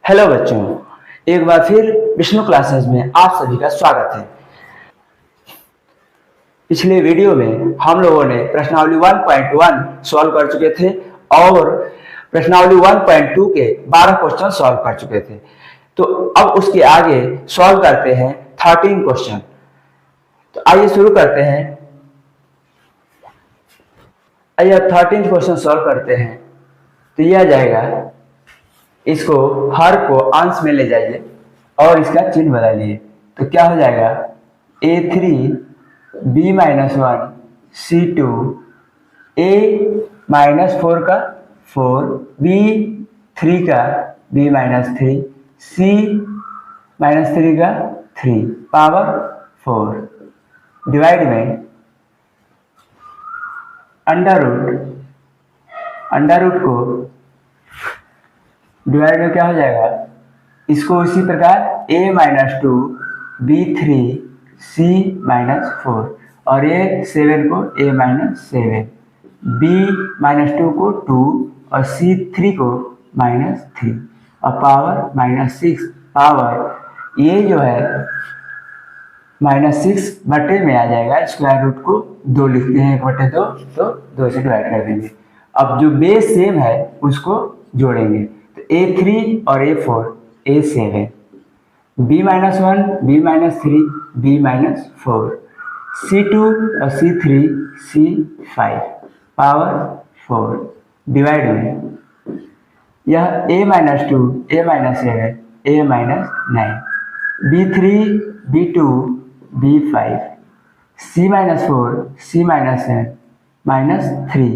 Hello बच्चों, एक बार फिर विष्णु क्लासेस में आप सभी का स्वागत है। पिछले वीडियो में हम लोगों ने प्रश्नावली 1.1 सॉल्व कर चुके थे और प्रश्नावली 1.2 के 12 क्वेश्चन सॉल्व कर चुके थे। तो अब उसके आगे सॉल्व करते हैं 13 क्वेश्चन। तो आइए शुरू करते हैं। आइए अब 13 क्वेश्चन सॉल्व करते हैं। तो यह आ जाएगा, इसको हर को अंश में ले जाइए और इसका चिन्ह बदलिए। तो क्या हो जाएगा, a3 b-1 c2 a-4 का 4 b3 का b-3 c-3 का 3 पावर 4 डिवाइड में अंडर रूट को डिवाइड में क्या हो जाएगा, इसको इसी प्रकार a-2 b3 c-4 और a7 को a-7 b-2 को 2 और c3 को -3 और पावर -6 पावर ये जो है -6 बटे में आ जाएगा। स्क्वायर रूट को 2 लिखते हैं, 1/2 तो 2 से डिवाइड कर देंगे। अब जो बेस सेम है उसको जोड़ेंगे। तो a3 और a4 a7 b-1 b-3 b-4 c2 और c3 c5 पावर 4 डिवाइड में यह a-2 a-7 a-9 b3 b2 b5 c-4 c-7 -3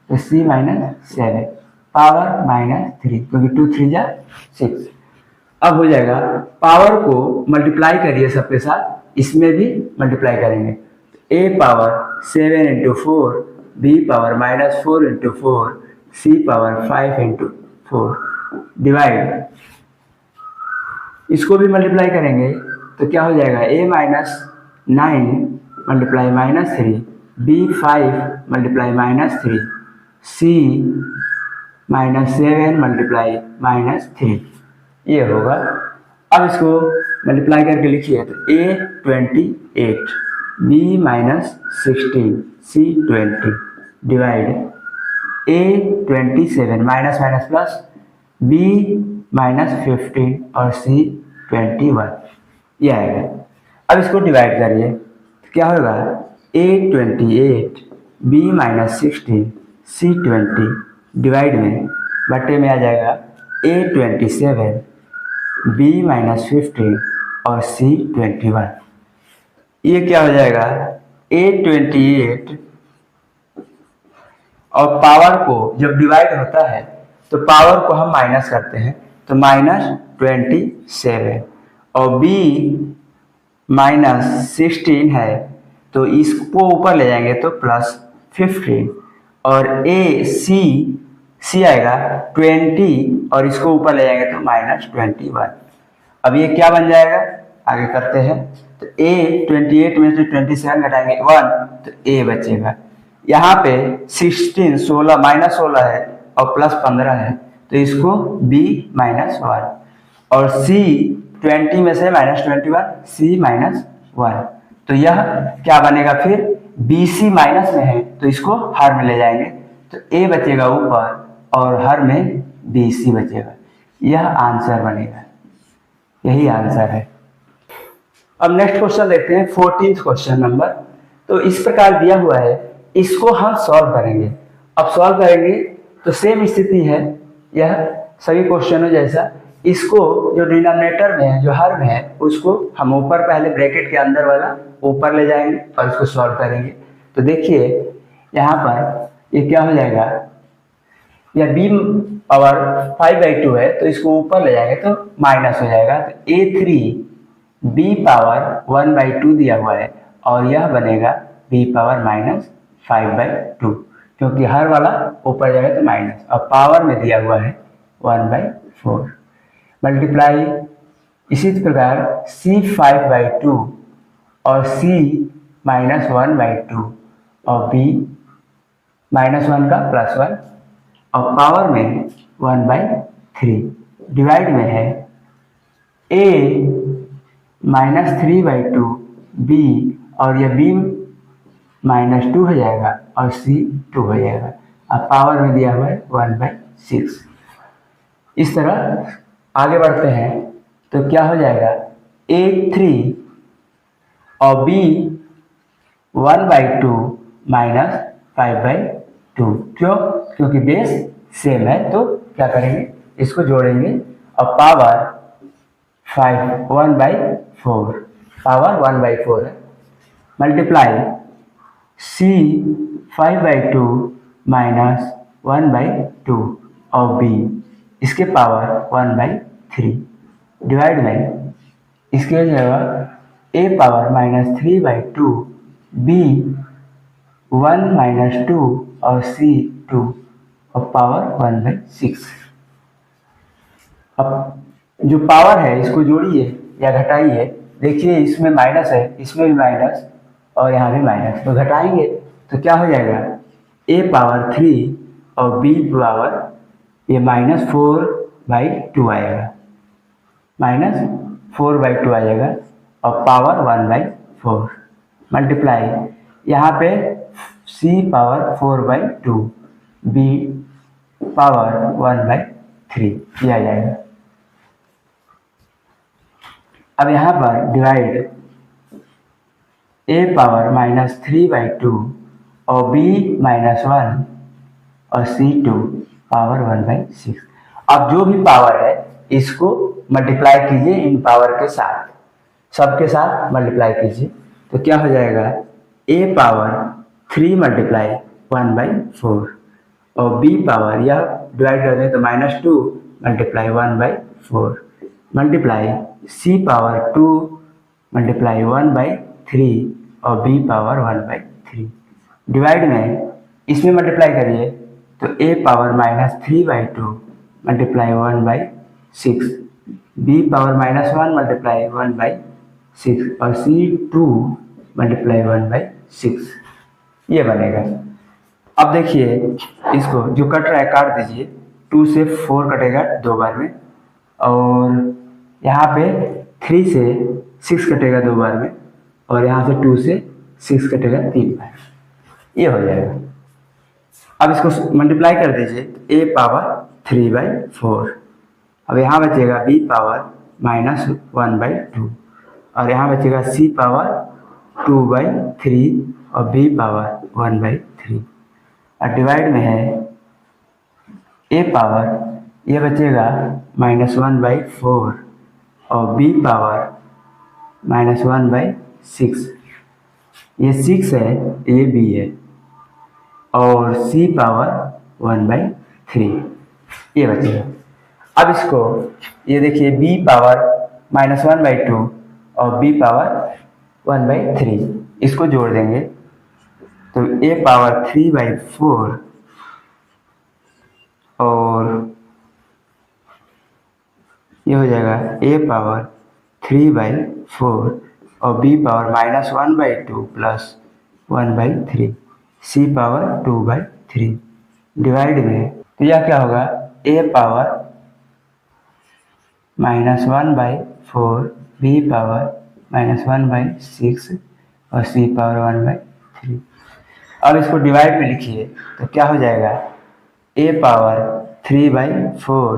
तो c-7 पावर -3 क्योंकि 2 3 जा 6। अब हो जाएगा, पावर को मल्टीप्लाई करिए सबके साथ, इसमें भी मल्टीप्लाई करेंगे। a power 7 × 4 b power -4 × 4 c power 5 × 4 divide, इसको भी मल्टीप्लाई करेंगे। तो क्या हो जाएगा, a-9 multiply -3 b5 multiply -3 c-7 multiply -3 ये होगा। अब इसको मल्टीप्लाई करके लिखिए। तो a28 b-16 c20 divide a27 minus minus plus b-15 और c21 ये आएगा। अब इसको डिवाइड करिए। तो क्या होगा, a28 b-16 c20 डिवाइड में बटे में आ जाएगा a27 b-15 और c21। ये क्या हो जाएगा, a28 और पावर को जब डिवाइड होता है तो पावर को हम माइनस करते हैं, तो -27 और b -16 है तो इसको ऊपर ले जाएंगे तो +15 और c आएगा 20 और इसको ऊपर ले जाएंगे तो -21। अब ये क्या बन जाएगा, आगे करते हैं। तो a28 में से 27 घटाएंगे 1 तो a बचेगा। यहाँ पे 16 -16 है और +15 है तो इसको b-1 और c 20 में से -21 c-1 तो यह क्या बनेगा, फिर bc माइनस में है तो इसको हर में ले जाएंगे तो a बचेगा ऊपर और हर में bc बचेगा। यह आंसर बनेगा, यही आंसर है। अब नेक्स्ट क्वेश्चन देखते हैं, 14th क्वेश्चन नंबर। तो इस प्रकार दिया हुआ है, इसको हम सॉल्व करेंगे। अब सॉल्व करेंगे तो सेम स्थिति है यह सभी क्वेश्चनों जैसा। इसको जो डिनोमिनेटर में है, जो हर में है, उसको हम ऊपर पहले ब्रैकेट के अंदर वाला ऊपर ले जाएंगे और इसको सॉल्व करेंगे। तो देखिए यहाँ पर ये क्या हो जाएगा, यह b पावर 5/2 है तो इसको ऊपर ले जाएंगे तो माइनस हो जाएगा। तो a3 b पावर 1/2 दिया हुआ है और यह बनेगा b पावर -5/2 क्योंकि हर वाला ऊपर जाएगा तो माइनस और पावर में दिया हुआ है 1/4 मल्टीप्लाई इसी प्रकार c5/2 और c -1/2 और b -1 का +1 और पावर में 1/3 डिवाइड में है a -3/2 b, और यह b -2 हो जाएगा और c 2 हो जाएगा। अब पावर में दिया हुआ है 1/6। इस तरह आगे बढ़ते हैं तो क्या हो जाएगा, a 3 और b 1/2 माइनस 5/2। क्यों? क्योंकि बेस सेम है, तो क्या करेंगे, इसको जोड़ेंगे और पावर 1/4, पावर 1/4 है, मल्टीप्लाई c 5/2 माइनस 1/2 और b इसके पावर 1/3, डिवाइड में इसके जगह a पावर -3/2 b 1 - 2 और c 2 और पावर 1/6। अब जो पावर है इसको जोड़िए या घटाइए, देखिए इसमें माइनस है, इसमें भी माइनस और यहाँ भी माइनस, तो घटाएंगे तो क्या हो जाएगा, a पावर 3 और b पावर ये -4/2 आएगा, -4/2 आ जाएगा और पावर 1/4, मल्टीप्लाई यहाँ पे c पावर 4/2 b पावर 1/3 किया जाएगा। अब यहाँ पर डिवाइड a पावर -3/2 और b -1 और c 2 पावर 1/6। अब जो भी पावर है इसको मल्टीप्लाई कीजिए इन पावर के साथ, सबके साथ मल्टीप्लाई कीजिए, तो क्या हो जाएगा, a पावर 3 मल्टीप्लाई 1/4 और b पावर, यह डिवाइड कर दें तो -2 multiply 1/4 multiply c power 2 multiply 1/3 और b पावर 1/3, डिवाइड में इसमें मल्टीप्लाई करिए तो a power -3/2 multiply 1/6, b power -1 multiply 1/6 और c 2 मल्टीप्लाई 1/6, ये बनेगा। अब देखिए इसको जो कट रहा है काट दीजिए, 2 से 4 कटेगा 2 बार में, और यहाँ पे 3 से 6 कटेगा 2 बार में, और यहाँ से 2 से 6 कटेगा 3 बार, ये हो जाएगा। अब इसको मल्टीप्लाई कर दीजिए, a पावर 3/4, अब यहाँ बचेगा b पावर -1/2 और यहाँ बचेगा c पावर 2/3 और b पावर 1/3, और डिवाइड में है a पावर, ये बचेगा -1/4 और b पावर -1/6, ये 6 है, ये b है, और c पावर 1/3, ये बचेगा। अब इसको ये देखिए b पावर -1/2 और b पावर 1/3, इसको जोड़ देंगे तो a पावर 3/4 और ये हो जाएगा a पावर 3/4 और b power -1/2 plus 1/3, c power 2/3, divide में तो यह क्या होगा, a पावर -1/4 b पावर -1/6 और c पावर 1/3। अब इसको डिवाइड में लिखिए तो क्या हो जाएगा, a पावर 3/4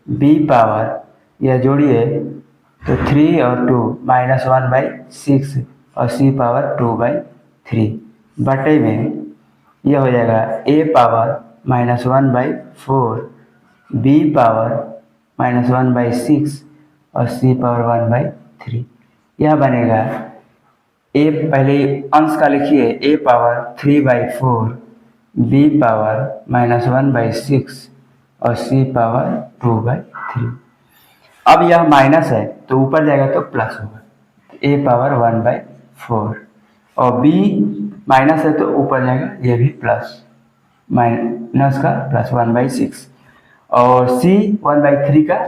b पावर, यह जोड़िए तो 3 और 2 -1/6 और c पावर 2/3 बटे में यह हो जाएगा a पावर -1/4 b पावर -1/6 और c पावर 1/3, यह बनेगा a, पहले अंश का लिखिए, a पावर 3/4 b पावर -1/6 और c पावर 2/3। अब यह माइनस है तो ऊपर जाएगा तो प्लस होगा, a पावर 1/4 और b माइनस है तो ऊपर जाएगा, ये भी प्लस, माइनस का प्लस 1/6 और c 1/3 का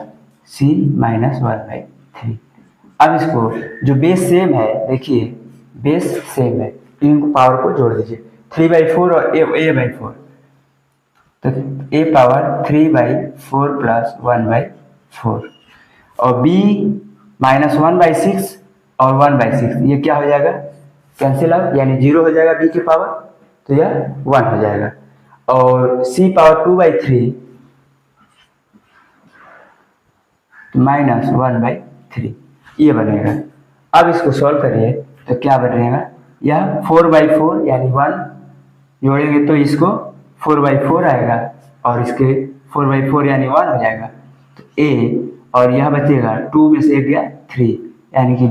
c -1/3। अब इसको जो बेस सेम है, देखिए बेस सेम है, इन पावर को जोड़ दीजिए, 3/4 और a/4, तो a पावर 3/4 प्लस 1/4 4 और b -1/6 और 1/6 ये क्या हो जाएगा, कैंसिल आउट, यानी 0 हो जाएगा b की पावर, तो यह 1 हो जाएगा। और c पावर 2/3 -1/3 ये बनेगा। अब इसको सॉल्व करिए तो क्या बनेगा, यह 4/4 यानी 1 जोड़ेंगे तो इसको 4/4 आएगा और इसके 4/4 यानी 1 हो जाएगा, तो a और यह बचेगा 2 में से 1 गया 3 यानी कि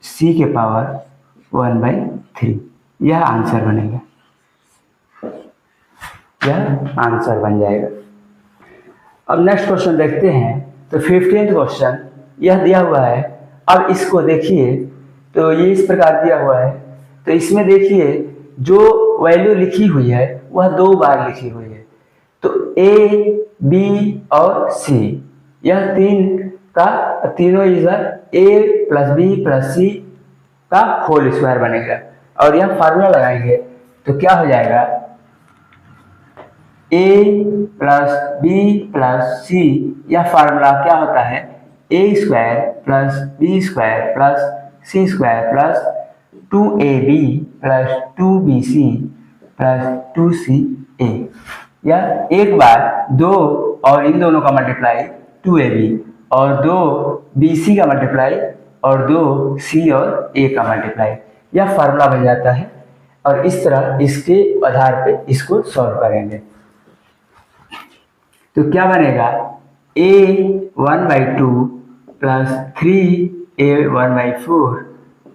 c के पावर 1/3 यह आंसर बनेगा, यह आंसर बन जाएगा। अब नेक्स्ट क्वेश्चन देखते हैं। तो 15th क्वेश्चन यह दिया हुआ है। अब इसको देखिए तो ये इस प्रकार दिया हुआ है, तो इसमें देखिए जो वैल्यू लिखी हुई है वह 2 बार लिखी हुई है, तो a b और c यह तीनों इधर a + b + c का होल स्क्वायर बनेगा और यह फार्मूला लगाएंगे तो क्या हो जाएगा, a + b + c यह फार्मूला क्या होता है, a² + b² + c² + 2ab + 2bc + 2ca। यह एक बार 2 और इन दोनों का मल्टीप्लाई 2ab और 2bc का मल्टीप्लाई और 2c और a का मल्टीप्लाई, यह फार्मूला बन जाता है। और इस तरह इसके आधार पे इसको सॉल्व करेंगे तो क्या बनेगा, a 1/2 + 3a 1/4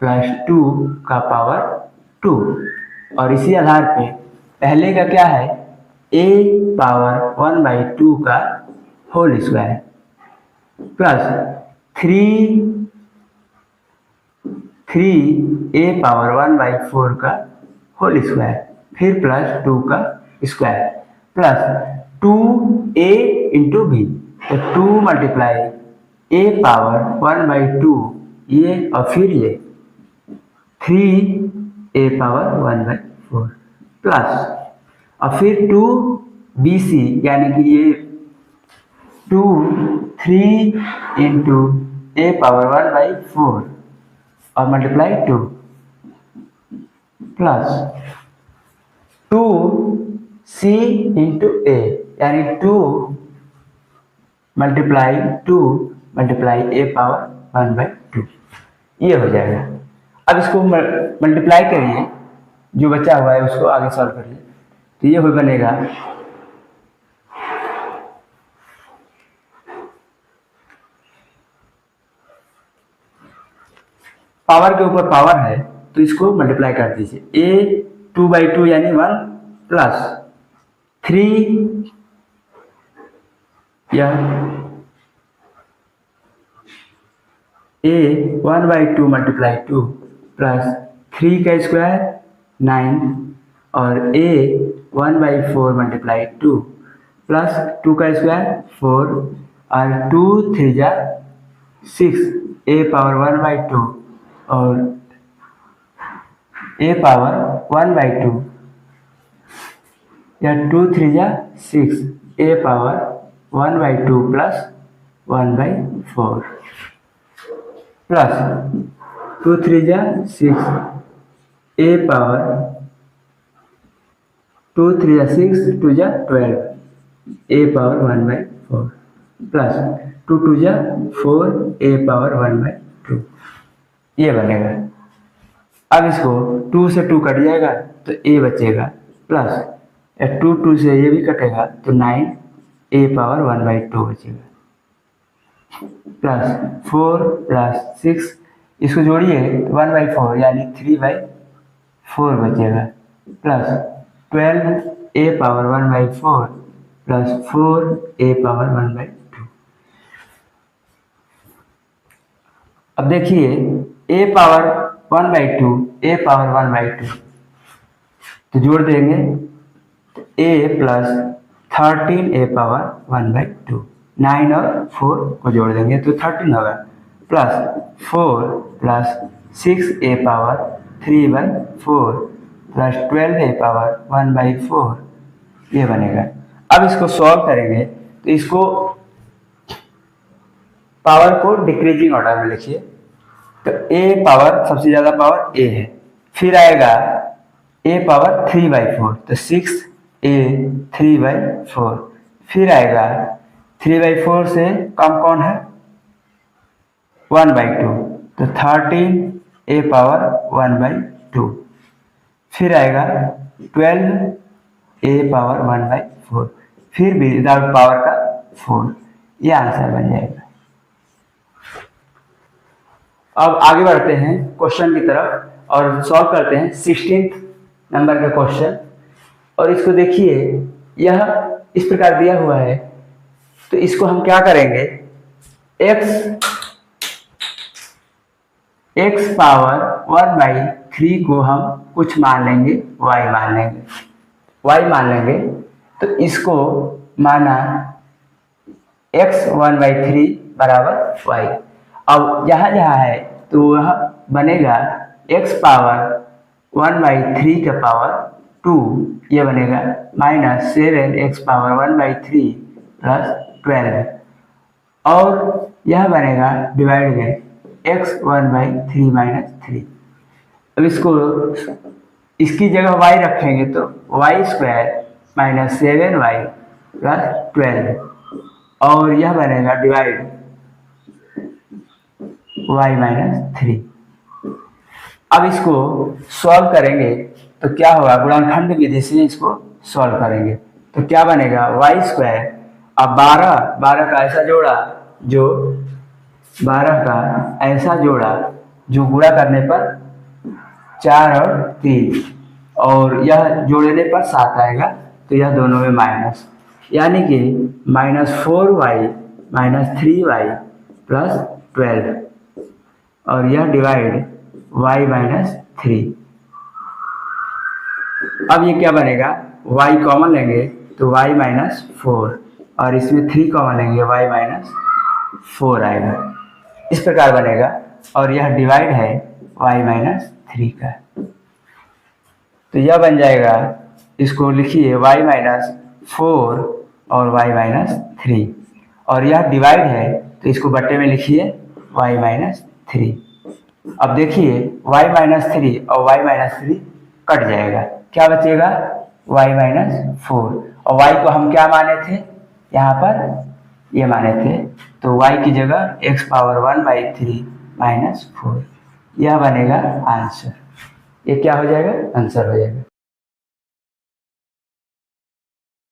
+ 2 का पावर 2 और इसी आधार पे पहले का क्या है, a पावर 1/2 का whole square plus 3a power 1/4 का होल स्क्वायर फिर प्लस 2 का स्क्वायर प्लस 2a × b, तो 2 × a पावर 1/2 ये और फिर ये 3a पावर 1/4 प्लस और फिर 2bc यानी कि ये 3 × a पावर 1/4 और मल्टीप्लाई 2 प्लस 2c × a यानी 2 × a पावर 1/2 ये हो जाएगा। अब इसको मल्टीप्लाई करिए, जो बचा हुआ है उसको आगे सॉल्व करिए तो ये हो बनेगा पावर के ऊपर पावर है तो इसको मल्टीप्लाई कर दीजिए, a 2/2 यानी 1 प्लस 3 या a 1/2 × 2 प्लस 3 का स्क्वायर 9 और a 1/4 × 2 प्लस 2 का स्क्वायर 4 और 2 3 जा 6 a पावर 1/2 और a पावर 1/2 या 2 3 जा 6 a पावर 1/2 प्लस 1/4 प्लस 2 3 जा 6 a पावर 2 3 जा 6 2 जा 12 a पावर 1/4 प्लस 2 2 जा 4 a पावर 1/2 ये बनेगा। अब इसको 2 से 2 कट जाएगा तो a बचेगा प्लस 2 2 से ये भी कटेगा तो 9 a पावर 1/2 बचेगा प्लस 4 प्लस 6 इसको जोड़िए 1/4 यानी 3/4 बचेगा plus 12 a power 1/4 plus 4 a power 1/2। अब देखिए a पावर 1/2 a पावर 1/2 तो जोड़ देंगे a प्लस 13 a पावर 1/2, 9 और 4 को जोड़ देंगे तो 13 होगा plus 4 plus 6 a power 3/4 plus 12 a power 1/4 ये बनेगा। अब इसको सॉल्व करेंगे तो इसको पावर को डिक्रीजिंग ऑर्डर में लिखिए। तो ए पावर सबसे ज़्यादा पावर ए है, फिर आएगा ए पावर 3/4, तो 6a 3/4, फिर आएगा 3/4 से कम कौन है 1/2, तो 13a पावर 1/2, फिर आएगा 12a पावर 1/4, फिर भी विदाउट पावर का 4, ये आंसर बन जाएगा। अब आगे बढ़ते हैं क्वेश्चन की तरफ और सॉल्व करते हैं 16th नंबर का क्वेश्चन। और इसको देखिए, यह इस प्रकार दिया हुआ है, तो इसको हम क्या करेंगे, x पावर 1/3 को हम कुछ मान लेंगे, y मान लेंगे, तो इसको माना x 1/3 बराबर y। अब यहाँ जहाँ है तो वह बनेगा x पावर 1/3 का पावर 2, ये बनेगा -7x पावर 1/3 प्लस 12, और यह बनेगा डिवाइड में x 1/3 माइनस 3। अब इसको इसकी जगह y रखेंगे तो y² माइनस 7y प्लस 12, और यह बनेगा डिवाइड y माइनस 3। अब इसको सॉल्व करेंगे तो क्या होगा, गुणनखंड विधि से इसको सॉल्व करेंगे तो क्या बनेगा y²। अब 12 का ऐसा जोड़ा जो 12 का ऐसा जोड़ा जो गुणा करने पर 4 और 3, और यह जोड़ने पर 7 आएगा, तो यह दोनों में माइनस, यानी कि -4y माइनस 3y प्लस 12, और यह डिवाइड y माइनस 3। अब ये क्या बनेगा, y कॉमन लेंगे तो y माइनस 4, और इसमें 3 कॉमन लेंगे y माइनस 4 आएगा, इस प्रकार बनेगा। और यह डिवाइड है y माइनस 3 का, तो यह बन जाएगा, इसको लिखिए y माइनस 4 और y माइनस 3, और यह डिवाइड है तो इसको बट्टे में लिखिए y माइनस 3। अब देखिए y माइनस 3 और y माइनस 3 कट जाएगा, क्या बचेगा y माइनस 4, और y को हम क्या माने थे, यहाँ पर ये माने थे, तो y की जगह x पावर 1/3 माइनस 4, यह बनेगा आंसर। ये क्या हो जाएगा, आंसर हो जाएगा।